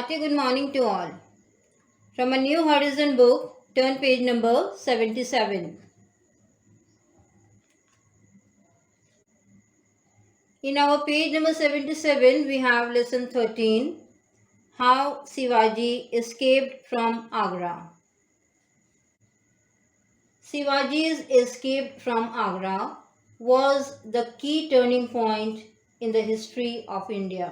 hearty good morning to all. From a New Horizon book, turn page number 77. In our page number 77, we have lesson 13, How Shivaji Escaped from Agra. Shivaji's escape from Agra was the key turning point in the history of India.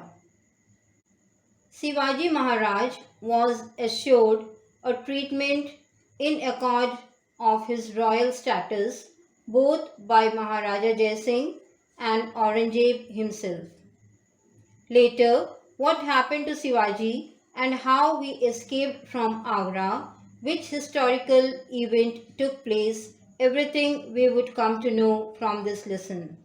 Shivaji Maharaj was assured a treatment in accord of his royal status both by Maharaja Jai Singh and Aurangzeb himself. Later, what happened to Shivaji and how he escaped from Agra, which historical event took place, everything we would come to know from this lesson.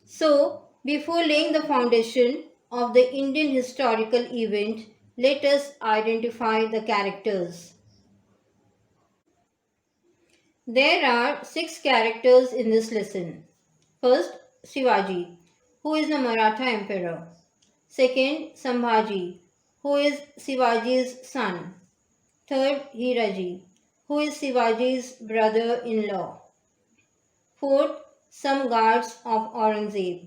So, before laying the foundation of the Indian historical event, let us identify the characters. There are 6 characters in this lesson. First, Shivaji, who is the Maratha emperor. Second, Sambhaji, who is Shivaji's son. Third, Hiraji, who is Shivaji's brother-in-law. Fourth, some guards of Aurangzeb.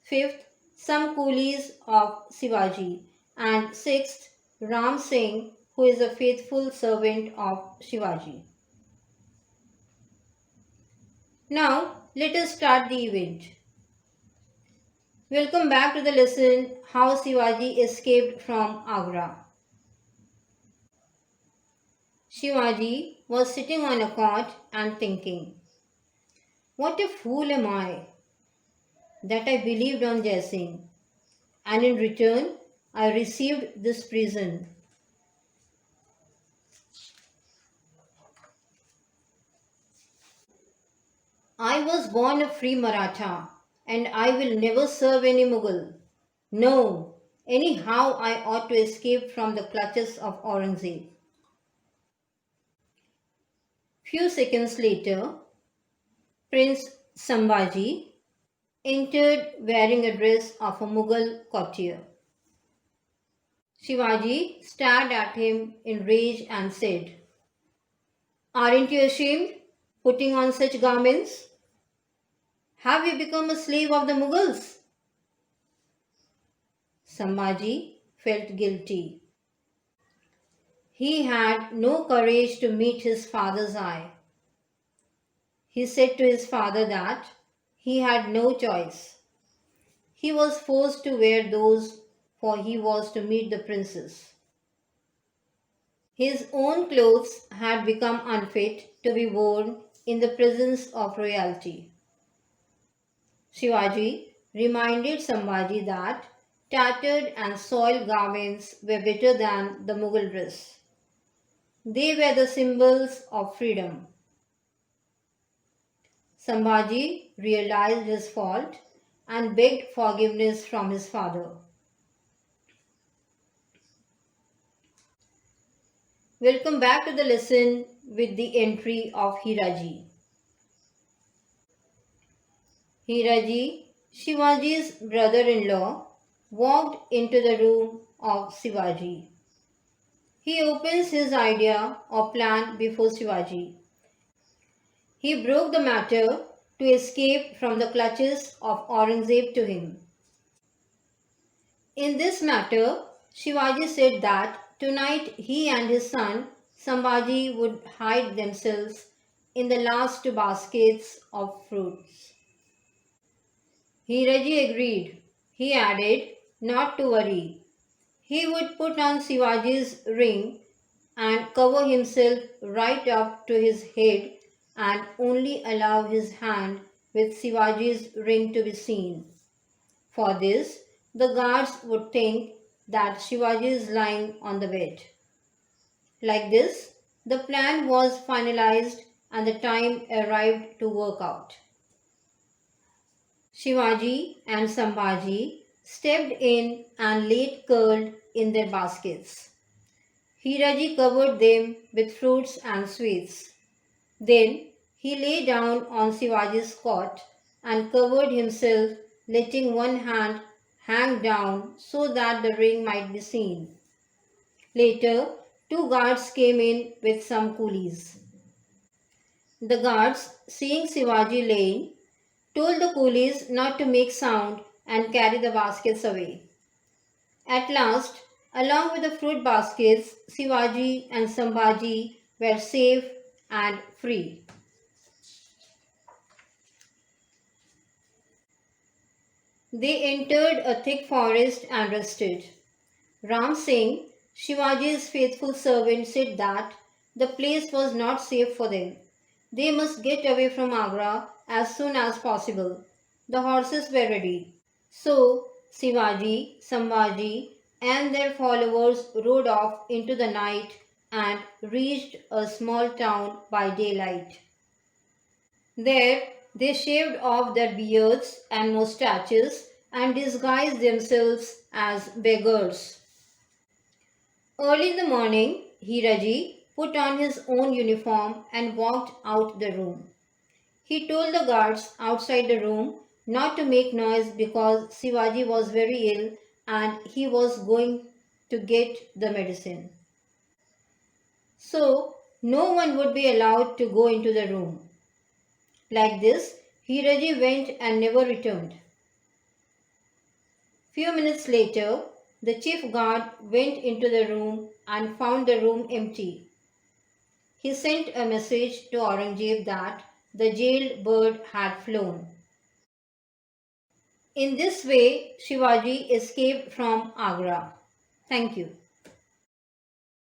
Fifth, some coolies of Shivaji. And sixth, Ram Singh, who is a faithful servant of Shivaji. Now, let us start the event. Welcome back to the lesson How Shivaji Escaped from Agra. Shivaji was sitting on a cot and thinking, "What a fool am I that I believed on Jai Singh, and in return I received this prison. I was born a free Maratha, and I will never serve any Mughal. No, anyhow I ought to escape from the clutches of Aurangzeb." Few seconds later, Prince Sambhaji entered wearing a dress of a Mughal courtier. Shivaji stared at him in rage and said, "Aren't you ashamed, putting on such garments? Have you become a slave of the Mughals?" Sambhaji felt guilty. He had no courage to meet his father's eye. He said to his father that he had no choice. He was forced to wear those, for he was to meet the princess. His own clothes had become unfit to be worn in the presence of royalty. Shivaji reminded Sambhaji that tattered and soiled garments were better than the Mughal dress. They were the symbols of freedom. Sambhaji realized his fault and begged forgiveness from his father. Welcome back to the lesson with the entry of Hiraji. Hiraji, Shivaji's brother-in-law, walked into the room of Shivaji. He opens his idea or plan before Shivaji. He broke the matter to escape from the clutches of Aurangzeb to him. In this matter, Shivaji said that tonight he and his son Sambhaji would hide themselves in the last 2 baskets of fruits. Hiraji agreed. He added, not to worry. He would put on Shivaji's ring and cover himself right up to his head and only allow his hand with Shivaji's ring to be seen. For this, the guards would think that Shivaji is lying on the bed. Like this, the plan was finalized and the time arrived to work out. Shivaji and Sambhaji stepped in and laid curled in their baskets. Hiraji covered them with fruits and sweets. Then he lay down on Shivaji's cot and covered himself, letting one hand hang down so that the ring might be seen. Later, two guards came in with some coolies. The guards, seeing Shivaji laying, told the coolies not to make sound and carry the baskets away. At last, along with the fruit baskets, Shivaji and Sambhaji were safe and free. They entered a thick forest and rested. Ram Singh, Shivaji's faithful servant, said that the place was not safe for them. They must get away from Agra as soon as possible. The horses were ready. So Shivaji, Sambhaji, and their followers rode off into the night and reached a small town by daylight. There they shaved off their beards and moustaches and disguised themselves as beggars. Early in the morning, Hiraji put on his own uniform and walked out the room. He told the guards outside the room not to make noise because Shivaji was very ill and he was going to get the medicine. So, no one would be allowed to go into the room. Like this, Hiraji went and never returned. Few minutes later, the chief guard went into the room and found the room empty. He sent a message to Aurangzeb that the jailed bird had flown. In this way, Shivaji escaped from Agra. Thank you.